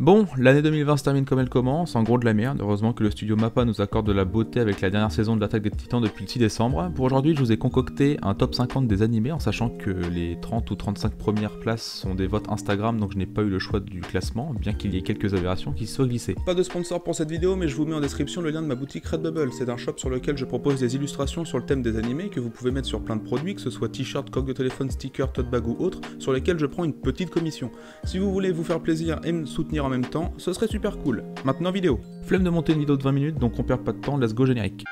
Bon, l'année 2020 se termine comme elle commence, en gros de la merde. Heureusement que le studio MAPPA nous accorde de la beauté avec la dernière saison de l'Attaque des Titans depuis le 6 décembre. Pour aujourd'hui, je vous ai concocté un top 50 des animés en sachant que les 30 ou 35 premières places sont des votes Instagram, donc je n'ai pas eu le choix du classement, bien qu'il y ait quelques aberrations qui se soient glissées. Pas de sponsor pour cette vidéo, mais je vous mets en description le lien de ma boutique Redbubble. C'est un shop sur lequel je propose des illustrations sur le thème des animés que vous pouvez mettre sur plein de produits, que ce soit t-shirt, coque de téléphone, sticker, tote bag ou autre, sur lesquels je prends une petite commission. Si vous voulez vous faire plaisir et me soutenir en même temps, ce serait super cool. Maintenant vidéo. Flemme de monter une vidéo de 20 minutes, donc on perd pas de temps, let's go générique.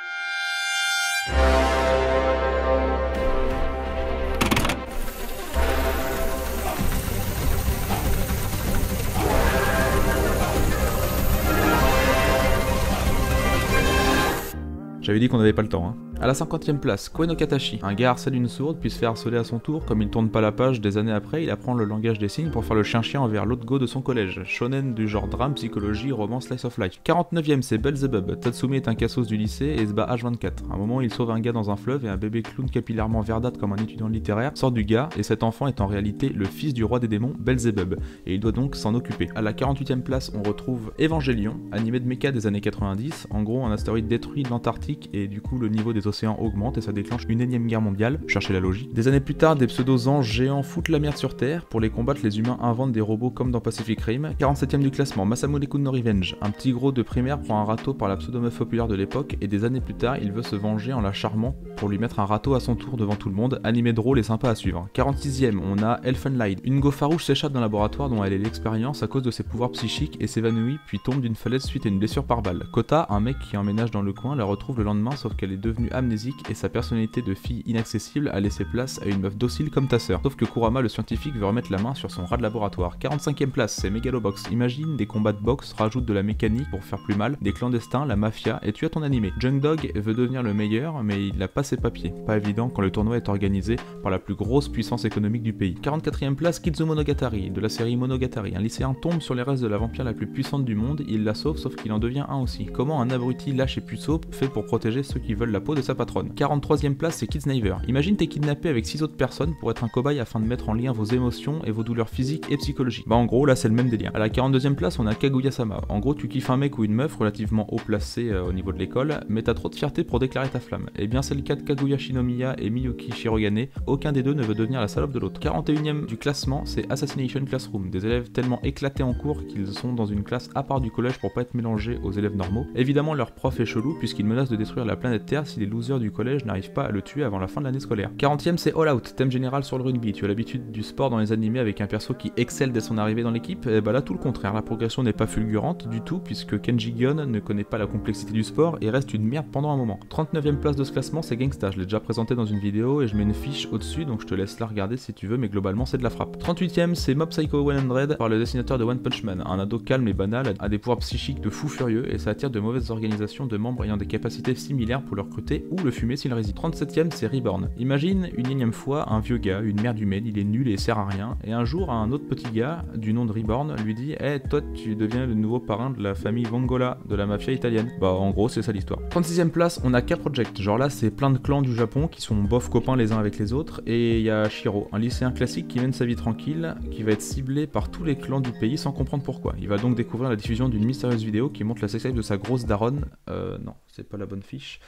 J'avais dit qu'on n'avait pas le temps, hein. À la 50e place, Koe no Katachi. Un gars harcèle une sourde, puis se fait harceler à son tour. Comme il tourne pas la page, des années après, il apprend le langage des signes pour faire le chien-chien envers l'autre go de son collège. Shonen du genre drame, psychologie, roman, slice of life. 49e, c'est Belzebub. Tatsume est un cassos du lycée et se bat H24. À un moment, il sauve un gars dans un fleuve et un bébé clown capillairement verdâtre comme un étudiant littéraire sort du gars, et cet enfant est en réalité le fils du roi des démons, Belzebub, et il doit donc s'en occuper. À la 48e place, on retrouve Evangelion, animé de mecha des années 90. En gros, un astéroïde détruit l'Antarctique et du coup le niveau des océans augmente et ça déclenche une énième guerre mondiale, cherchez la logique. Des années plus tard, des pseudo-anges géants foutent la merde sur Terre. Pour les combattre, les humains inventent des robots comme dans Pacific Rim. 47ème du classement, Masamune Kun no Revenge. Un petit gros de primaire prend un râteau par la pseudo-meuf populaire de l'époque et des années plus tard, il veut se venger en la charmant pour lui mettre un râteau à son tour devant tout le monde. Animé drôle et sympa à suivre. 46ème, on a Elfenlight. Une go farouche s'échappe d'un laboratoire dont elle est l'expérience à cause de ses pouvoirs psychiques et s'évanouit puis tombe d'une falaise suite à une blessure par balle. Kota, un mec qui emménage dans le coin, la retrouve le lendemain sauf qu'elle est devenue amnésique et sa personnalité de fille inaccessible a laissé place à une meuf docile comme ta sœur. Sauf que Kurama le scientifique veut remettre la main sur son rat de laboratoire. 45ème place, c'est Megalobox. Imagine des combats de boxe, rajoute de la mécanique pour faire plus mal, des clandestins, la mafia et tu as ton animé. Junk Dog veut devenir le meilleur mais il n'a pas ses papiers. Pas évident quand le tournoi est organisé par la plus grosse puissance économique du pays. 44ème place, Kizumonogatari, de la série Monogatari. Un lycéen tombe sur les restes de la vampire la plus puissante du monde, il la sauve sauf qu'il en devient un aussi. Comment un abruti lâche et puceau fait pour protéger ceux qui veulent la peau de sa patronne. 43ème place, c'est Kidsniver. Imagine t'es kidnappé avec 6 autres personnes pour être un cobaye afin de mettre en lien vos émotions et vos douleurs physiques et psychologiques. Bah en gros là c'est le même délire. À la 42ème place on a Kaguya-sama. En gros tu kiffes un mec ou une meuf relativement haut placé au niveau de l'école, mais t'as trop de fierté pour déclarer ta flamme. Et bien c'est le cas de Kaguya Shinomiya et Miyuki Shirogane, aucun des deux ne veut devenir la salope de l'autre. 41ème du classement c'est Assassination Classroom. Des élèves tellement éclatés en cours qu'ils sont dans une classe à part du collège pour pas être mélangés aux élèves normaux. Évidemment leur prof est chelou puisqu'il menace de détruire la planète Terre si les losers du collège n'arrivent pas à le tuer avant la fin de l'année scolaire. 40ème c'est All Out, thème général sur le rugby. Tu as l'habitude du sport dans les animés avec un perso qui excelle dès son arrivée dans l'équipe, et bah là tout le contraire, la progression n'est pas fulgurante du tout puisque Kenji Gion ne connaît pas la complexité du sport et reste une merde pendant un moment. 39ème place de ce classement c'est Gangsta, je l'ai déjà présenté dans une vidéo et je mets une fiche au-dessus donc je te laisse la regarder si tu veux mais globalement c'est de la frappe. 38ème c'est Mob Psycho 100 par le dessinateur de One Punch Man. Un ado calme et banal a des pouvoirs psychiques de fou furieux et ça attire de mauvaises organisations de membres ayant des capacités similaires pour le recruter ou le fumer s'il résiste. 37ème c'est Reborn. Imagine une énième fois un vieux gars, une merde humaine, il est nul et sert à rien, et un jour un autre petit gars du nom de Reborn lui dit hey, toi tu deviens le nouveau parrain de la famille Vongola, de la mafia italienne. Bah en gros c'est ça l'histoire. 36ème place on a K-Project, genre là c'est plein de clans du Japon qui sont bof copains les uns avec les autres, et il y a Shiro, un lycéen classique qui mène sa vie tranquille, qui va être ciblé par tous les clans du pays sans comprendre pourquoi. Il va donc découvrir la diffusion d'une mystérieuse vidéo qui montre la sextape de sa grosse daronne, non c'est pas la bonne fiche,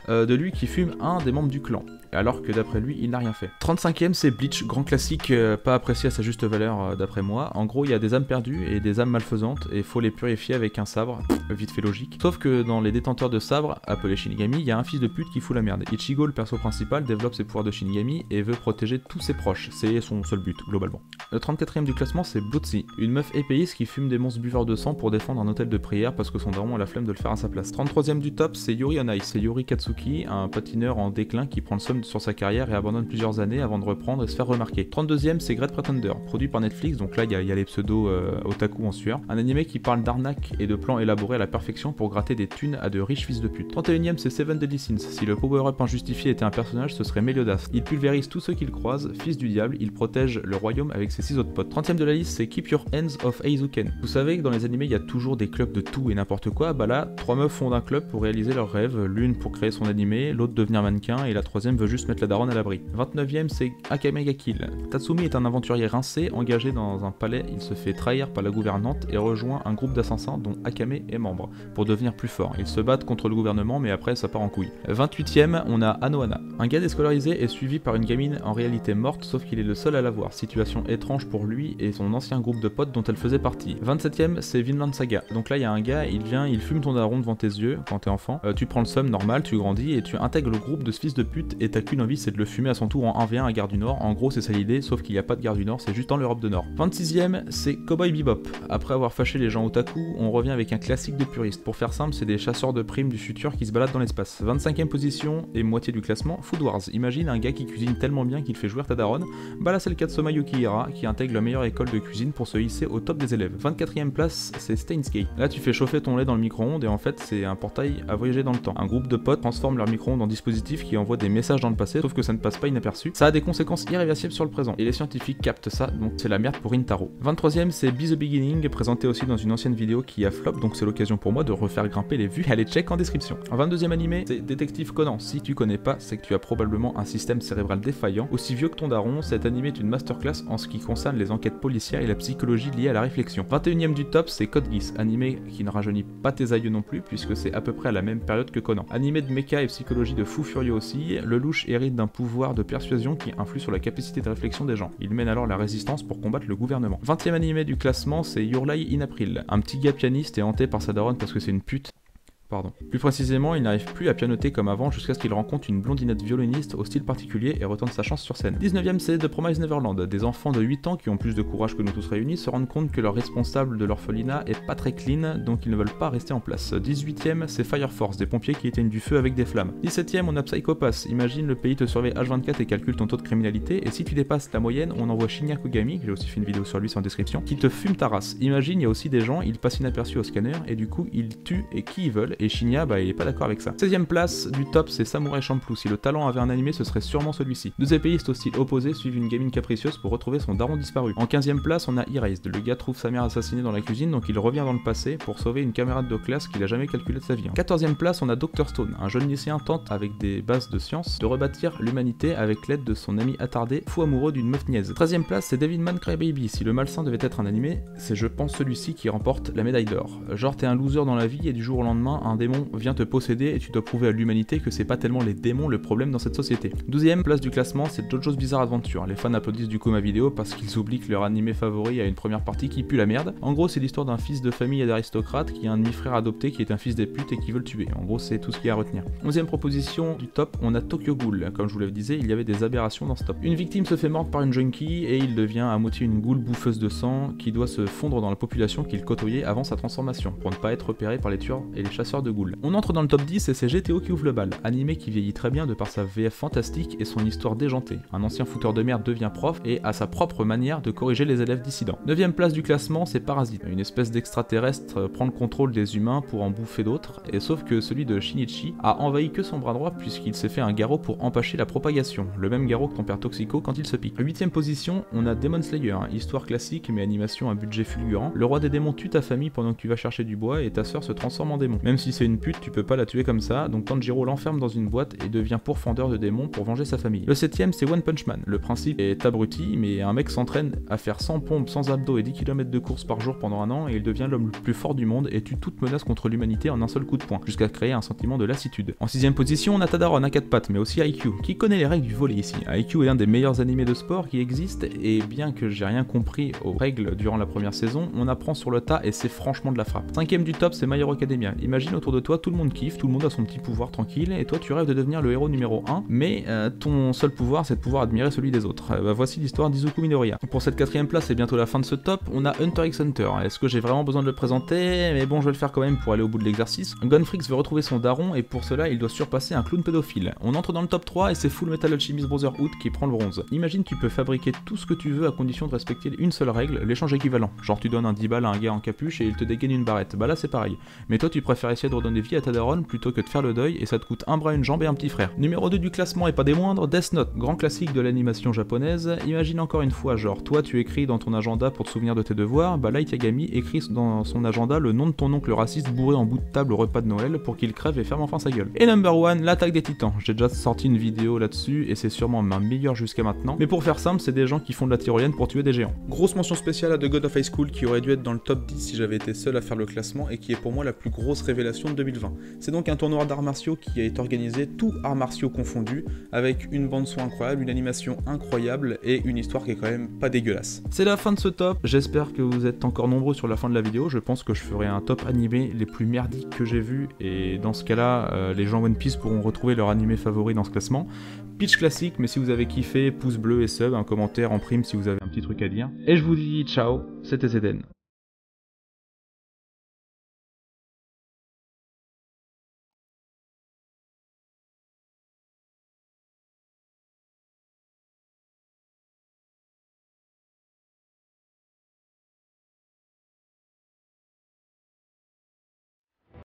de lui qui fume un des membres du clan, alors que d'après lui il n'a rien fait. 35ème c'est Bleach, grand classique pas apprécié à sa juste valeur d'après moi. En gros il y a des âmes perdues et des âmes malfaisantes et faut les purifier avec un sabre, vite fait logique. Sauf que dans les détenteurs de sabre, appelés Shinigami, il y a un fils de pute qui fout la merde. Ichigo, le perso principal, développe ses pouvoirs de Shinigami et veut protéger tous ses proches, c'est son seul but globalement. Le 34ème du classement c'est Bloodsie, une meuf épéiste qui fume des monstres buveurs de sang pour défendre un hôtel de prière parce que son daron a la flemme de le faire à sa place. 33ème du top c'est Yuri on Ice, c'est Yuri Katsuki, un patineur en déclin qui prend le somme sur sa carrière et abandonne plusieurs années avant de reprendre et se faire remarquer. 32ème c'est Great Pretender, produit par Netflix, donc là il y a les pseudos otaku en sueur. Un animé qui parle d'arnaque et de plans élaborés à la perfection pour gratter des thunes à de riches fils de pute. 31ème c'est Seven Deadly Sins, si le power-up injustifié était un personnage ce serait Meliodas. Il pulvérise tous ceux qu'il croise, fils du diable, il protège le royaume avec ses 6 autres potes. 30ème de la liste c'est Keep Your Hands Off Eizouken. Vous savez que dans les animés il y a toujours des clubs de tout et n'importe quoi, bah là 3 meufs fondent un club pour réaliser réaliser leurs rêves, l'une pour créer son animé, l'autre devenir mannequin, et la troisième veut juste mettre la daronne à l'abri. 29e, c'est Akame ga Kill. Tatsumi est un aventurier rincé, engagé dans un palais, il se fait trahir par la gouvernante et rejoint un groupe d'assassins dont Akame est membre, pour devenir plus fort. Ils se battent contre le gouvernement, mais après ça part en couille. 28e, on a Anohana. Un gars déscolarisé est suivi par une gamine en réalité morte, sauf qu'il est le seul à la voir. Situation étrange pour lui et son ancien groupe de potes dont elle faisait partie. 27e, c'est Vinland Saga. Donc là, il y a un gars, il vient, il fume ton daron devant tes yeux quand t'es enfant. Tu prends le seum normal, tu grandis et tu intègres le groupe de ce fils de pute et t'as qu'une envie, c'est de le fumer à son tour en 1v1 à Gare du Nord. En gros, c'est ça l'idée, sauf qu'il n'y a pas de Gare du Nord, c'est juste dans l'Europe de Nord. 26e, c'est Cowboy Bebop. Après avoir fâché les gens otaku, on revient avec un classique de puriste. Pour faire simple, c'est des chasseurs de primes du futur qui se baladent dans l'espace. 25e position et moitié du classement, Food Wars. Imagine un gars qui cuisine tellement bien qu'il fait jouer ta daronne. Bah là, c'est le cas de Soma Yukihira qui intègre la meilleure école de cuisine pour se hisser au top des élèves. 24e place, c'est Steins Gate. Là, tu fais chauffer ton lait dans le micro-ondes et en fait, c'est un portail à voyager dans le temps. Un groupe de potes transforme leur micro-ondes en dispositif qui envoie des messages dans le passé, sauf que ça ne passe pas inaperçu. Ça a des conséquences irréversibles sur le présent et les scientifiques captent ça, donc c'est la merde pour Intaro. 23e, c'est Be the Beginning, présenté aussi dans une ancienne vidéo qui a flop, donc c'est l'occasion pour moi de refaire grimper les vues. Allez, check en description. 22e animé, c'est Détective Conan. Si tu connais pas, c'est que tu as probablement un système cérébral défaillant. Aussi vieux que ton daron, cet animé est une masterclass en ce qui concerne les enquêtes policières et la psychologie liée à la réflexion. 21e du top, c'est Code Geass, animé qui ne rajeunit pas tes aïeux non plus, puisque c'est à peu près à la même période que Conan. Animé de méca et psychologie de fou furieux aussi, le louche hérite d'un pouvoir de persuasion qui influe sur la capacité de réflexion des gens. Il mène alors la résistance pour combattre le gouvernement. 20e animé du classement, c'est Your Lie in April. Un petit gars pianiste est hanté par sa daronne parce que c'est une pute. Plus précisément, il n'arrive plus à pianoter comme avant jusqu'à ce qu'il rencontre une blondinette violoniste au style particulier et retente sa chance sur scène. 19e, c'est The Promised Neverland. Des enfants de 8 ans qui ont plus de courage que nous tous réunis se rendent compte que leur responsable de l'orphelinat est pas très clean, donc ils ne veulent pas rester en place. 18e, c'est Fire Force, des pompiers qui éteignent du feu avec des flammes. 17e, on a Psycho Pass. Imagine le pays te surveille H24 et calcule ton taux de criminalité, et si tu dépasses la moyenne, on envoie Shinya Kogami, j'ai aussi fait une vidéo sur lui, c'est en description, qui te fume ta race. Imagine, il y a aussi des gens, ils passent inaperçus au scanner, et du coup, ils tuent et qui ils veulent, et Shinya, bah il est pas d'accord avec ça. 16e place du top, c'est Samurai Champloo. Si le talent avait un animé, ce serait sûrement celui-ci. Deux épéistes au style opposé suivent une gamine capricieuse pour retrouver son daron disparu. En 15e place, on a Erased. Le gars trouve sa mère assassinée dans la cuisine, donc il revient dans le passé pour sauver une camarade de classe qu'il a jamais calculé de sa vie. En 14e place, on a Dr Stone. Un jeune lycéen tente, avec des bases de science, de rebâtir l'humanité avec l'aide de son ami attardé, fou amoureux d'une meuf niaise. 13e place, c'est Devilman Crybaby. Si le malsain devait être un animé, c'est je pense celui-ci qui remporte la médaille d'or. Genre t'es un loser dans la vie et du jour au lendemain, un démon vient te posséder et tu dois prouver à l'humanité que c'est pas tellement les démons le problème dans cette société. 12e place du classement, c'est JoJo's Bizarre Adventure. Les fans applaudissent du coup ma vidéo parce qu'ils oublient que leur animé favori a une première partie qui pue la merde. En gros, c'est l'histoire d'un fils de famille et d'aristocrate qui a un demi-frère adopté qui est un fils des putes et qui veut le tuer. En gros, c'est tout ce qu'il y a à retenir. 11e proposition du top, on a Tokyo Ghoul. Comme je vous l'avais dit, il y avait des aberrations dans ce top. Une victime se fait mordre par une junkie et il devient à moitié une goule bouffeuse de sang qui doit se fondre dans la population qu'il côtoyait avant sa transformation pour ne pas être repéré par les tueurs et les chasseurs de ghouls. On entre dans le top 10 et c'est GTO qui ouvre le bal. Animé qui vieillit très bien de par sa VF fantastique et son histoire déjantée. Un ancien fouteur de merde devient prof et a sa propre manière de corriger les élèves dissidents. 9e place du classement, c'est Parasite. Une espèce d'extraterrestre prend le contrôle des humains pour en bouffer d'autres, et sauf que celui de Shinichi a envahi que son bras droit puisqu'il s'est fait un garrot pour empêcher la propagation. Le même garrot que ton père Toxico quand il se pique. 8e position, on a Demon Slayer. Histoire classique mais animation à budget fulgurant. Le roi des démons tue ta famille pendant que tu vas chercher du bois et ta sœur se transforme en démon. Même si c'est une pute, tu peux pas la tuer comme ça, donc Tanjiro l'enferme dans une boîte et devient pourfendeur de démons pour venger sa famille. Le 7e, c'est One Punch Man. Le principe est abruti, mais un mec s'entraîne à faire 100 pompes, 100 abdos et 10 km de course par jour pendant un an et il devient l'homme le plus fort du monde et tue toute menace contre l'humanité en un seul coup de poing, jusqu'à créer un sentiment de lassitude. En 6e position, on a Tadaron à 4 pattes, mais aussi IQ. Qui connaît les règles du volley ici? IQ est l'un des meilleurs animés de sport qui existent et bien que j'ai rien compris aux règles durant la première saison, on apprend sur le tas et c'est franchement de la frappe. 5e du top, c'est My Hero Academia. Imagine autour de toi, tout le monde kiffe, tout le monde a son petit pouvoir tranquille et toi tu rêves de devenir le héros numéro 1, mais ton seul pouvoir c'est de pouvoir admirer celui des autres. Voici l'histoire d'Izuku Midoriya. Pour cette 4e place et bientôt la fin de ce top, on a Hunter x Hunter. Est-ce que j'ai vraiment besoin de le présenter? Mais bon, je vais le faire quand même pour aller au bout de l'exercice. Gunfrix veut retrouver son daron et pour cela il doit surpasser un clown pédophile. On entre dans le top 3 et c'est Full Metal Alchemist Brotherhood qui prend le bronze. Imagine tu peux fabriquer tout ce que tu veux à condition de respecter une seule règle, l'échange équivalent. Genre tu donnes un 10 balles à un gars en capuche et il te dégaine une barrette. Bah là c'est pareil. Mais toi tu préfères essayer réussi à te redonner vie à ta daronne plutôt que de faire le deuil et ça te coûte un bras, une jambe et un petit frère. Numéro 2 du classement et pas des moindres, Death Note, grand classique de l'animation japonaise. Imagine encore une fois, genre toi tu écris dans ton agenda pour te souvenir de tes devoirs, bah Light Yagami écrit dans son agenda le nom de ton oncle raciste bourré en bout de table au repas de Noël pour qu'il crève et ferme enfin sa gueule. Et number 1, l'attaque des titans. J'ai déjà sorti une vidéo là-dessus et c'est sûrement ma meilleure jusqu'à maintenant. Mais pour faire simple, c'est des gens qui font de la tyrolienne pour tuer des géants. Grosse mention spéciale à The God of High School qui aurait dû être dans le top 10 si j'avais été seul à faire le classement et qui est pour moi la plus grosse révélation de 2020. C'est donc un tournoi d'arts martiaux qui a été organisé, tous arts martiaux confondus, avec une bande son incroyable, une animation incroyable et une histoire qui est quand même pas dégueulasse. C'est la fin de ce top, j'espère que vous êtes encore nombreux sur la fin de la vidéo, je pense que je ferai un top animé les plus merdiques que j'ai vu et dans ce cas-là, les gens One Piece pourront retrouver leur animé favori dans ce classement. Pitch classique, mais si vous avez kiffé, pouce bleu et sub, un commentaire en prime si vous avez un petit truc à dire. Et je vous dis ciao, c'était Zeden.